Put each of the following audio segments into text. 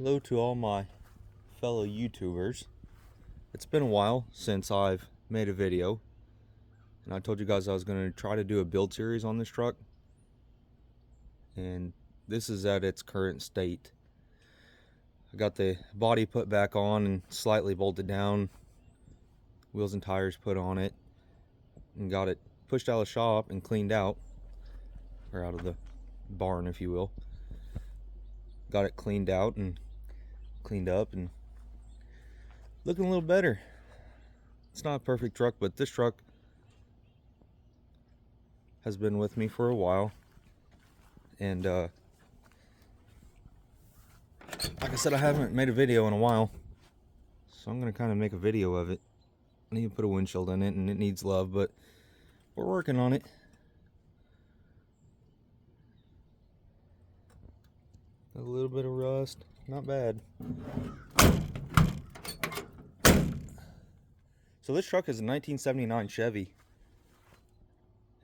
Hello to all my fellow YouTubers. It's been a while since I've made a video, and I told you guys I was going to try to do a build series on this truck, and this is at its current state. I got the body put back on and slightly bolted down, wheels and tires put on it, and got it pushed out of the shop and cleaned out, or out of the barn if you will. Got it cleaned out and cleaned up and looking a little better. It's not a perfect truck, but this truck has been with me for a while, and like I said, I haven't made a video in a while, so I'm gonna kind of make a video of it. I need to put a windshield in it, and it needs love, but we're working on it. A little bit of rust, not bad. So this truck is a 1979 Chevy,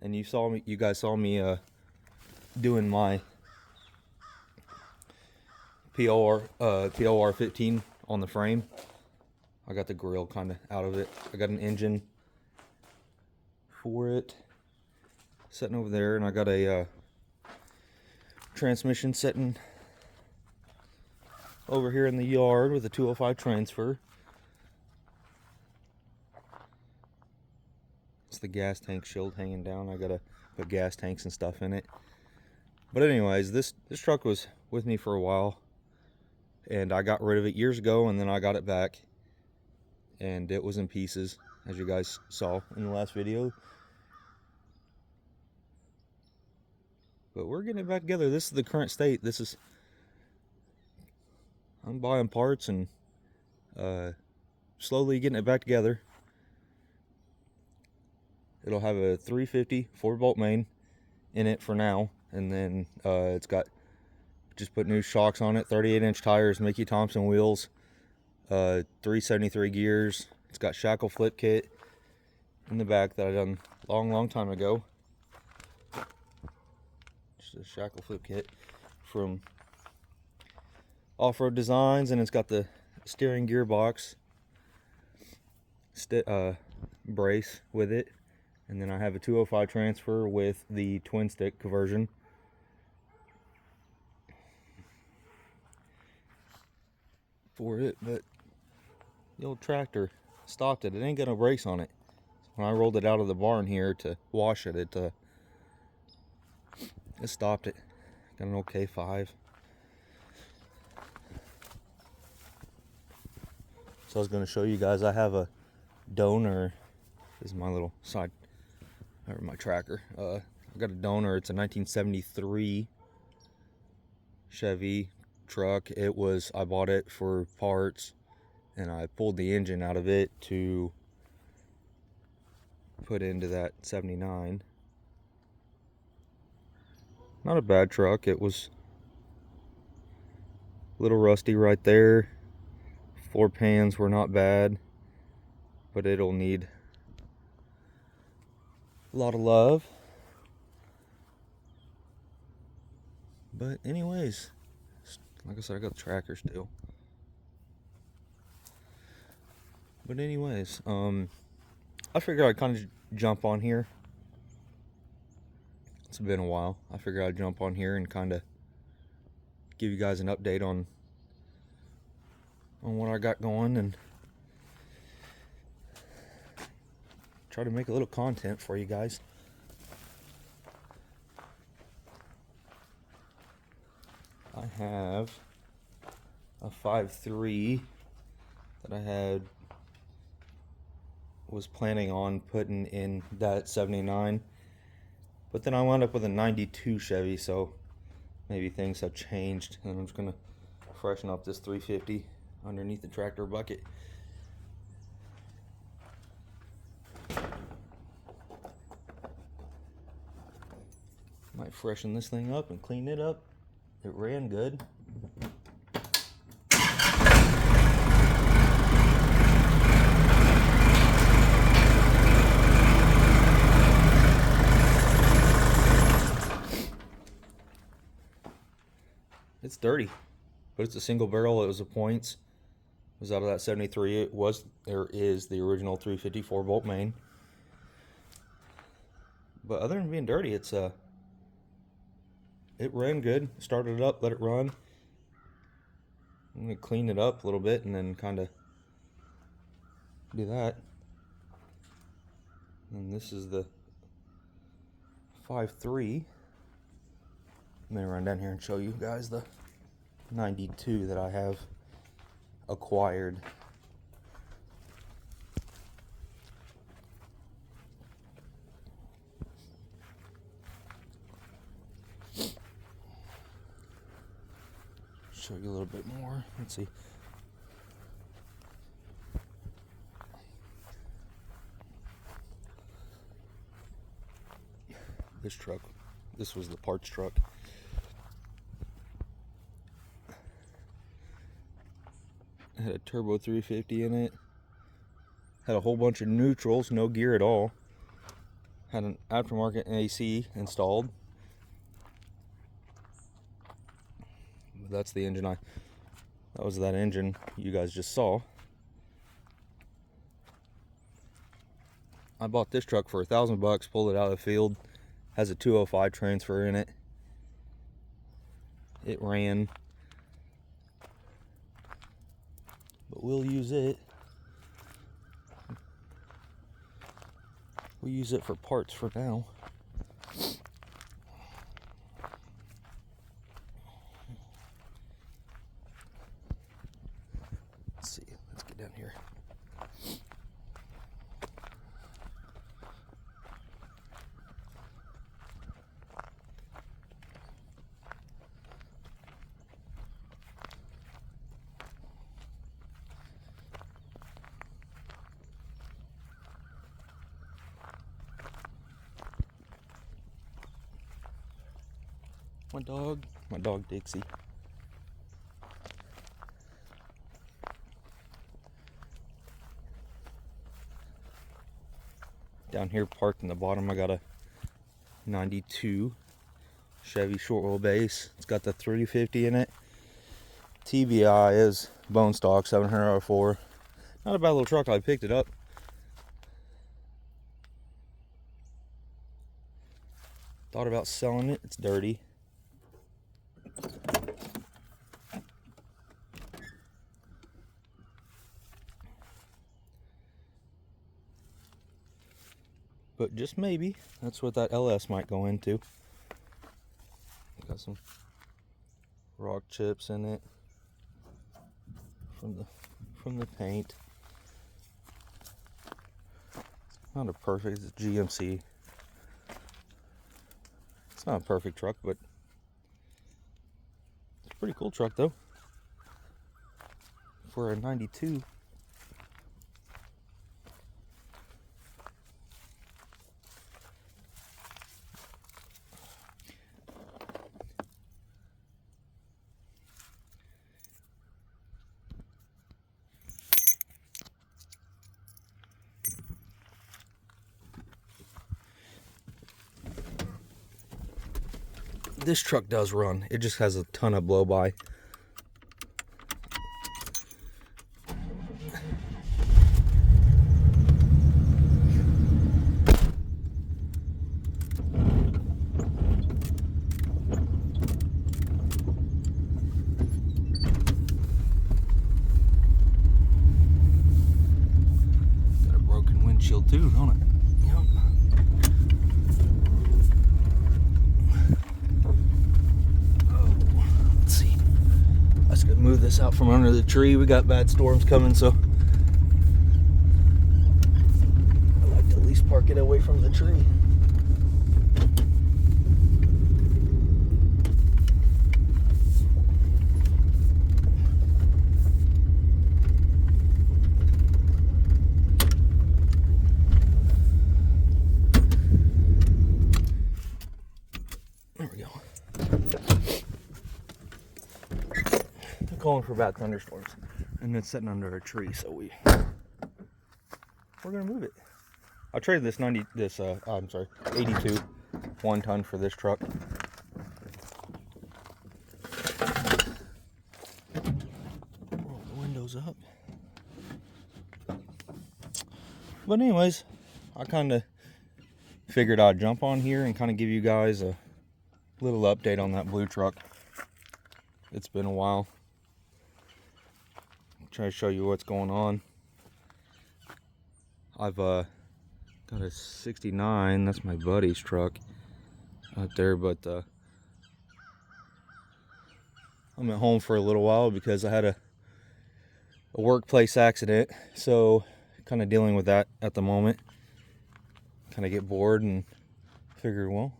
and you guys saw me doing my POR 15 on the frame. I got the grill kind of out of it. I got an engine for it sitting over there, and I got a transmission sitting over here in the yard with a 205 transfer. It's the gas tank shield hanging down. I gotta put gas tanks and stuff in it. But anyways, this truck was with me for a while, and I got rid of it years ago, and then I got it back, and it was in pieces, as you guys saw in the last video. But we're getting it back together. This is the current state. I'm buying parts and slowly getting it back together. It'll have a 350 4-bolt main in it for now, and then it's got, just put new shocks on it, 38-inch tires, Mickey Thompson wheels, 373 gears. It's got shackle flip kit in the back that I done long time ago. Just a shackle flip kit from Off-Road Designs, and it's got the steering gearbox brace with it. And then I have a 205 transfer with the twin stick conversion. For it, but the old tractor stopped it. It ain't got no brakes on it. When I rolled it out of the barn here to wash it, it stopped it. Got an old K5. So I was going to show you guys, I have a donor. This is my little side, or my tracker. I got a donor. It's a 1973 Chevy truck. I bought it for parts, and I pulled the engine out of it to put into that 79. Not a bad truck. It was a little rusty right there. Floor pans were not bad, but it'll need a lot of love. But anyways, like I said, I got the tracker still. But anyways, I figured I'd kind of jump on here. It's been a while. I figured I'd jump on here and kind of give you guys an update on what I got going, and try to make a little content for you guys. I have a 5.3 that was planning on putting in that 79, but then I wound up with a 92 Chevy, so maybe things have changed, and I'm just gonna freshen up this 350 underneath the tractor bucket. Might freshen this thing up and clean it up. It ran good. It's dirty. but it's a single barrel. It was a points. It was out of that 73. It was, there is the original 354 bolt main. But other than being dirty, it's it ran good. Started it up, let it run. I'm gonna clean it up a little bit and then kind of do that. And this is the 5.3. I'm gonna run down here and show you guys the 92 that I have acquired. Show you a little bit more. Let's see. This truck, this was the parts truck. It had a turbo 350 in it. Had a whole bunch of neutrals, no gear at all. Had an aftermarket AC installed. That's the engine that was that engine you guys just saw. I bought this truck for $1,000, pulled it out of the field. Has a 205 transfer in it. It ran, but we'll use it. We'll use it for parts for now. Let's see, let's get down here. My dog Dixie. Down here parked in the bottom, I got a 92 Chevy short wheelbase. It's got the 350 in it. TBI is bone stock, 700 R4. Not a bad little truck. I picked it up. Thought about selling it. It's dirty. But just maybe, that's what that LS might go into. Got some rock chips in it from the paint. It's not a perfect, it's GMC. It's not a perfect truck, but it's a pretty cool truck though. For a 92. This truck does run. It just has a ton of blow by. Got a broken windshield too, don't it? Yep. Move this out from under the tree. We got bad storms coming, so I like to at least park it away from the tree. There we go. Calling for bad thunderstorms, and it's sitting under a tree, so we're gonna move it. I traded this 82 1 ton for this truck. up. But anyways, I kind of figured I'd jump on here and kind of give you guys a little update on that blue truck. It's been a while. Try to show you what's going on. I've got a 69, that's my buddy's truck out there, but I'm at home for a little while because I had a workplace accident, so kind of dealing with that at the moment. Kind of get bored and figure, well,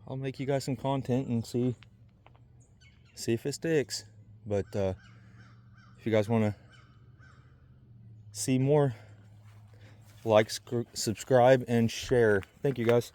I'll make you guys some content and see if it sticks. But if you guys want to see more, like, subscribe, and share. Thank you, guys.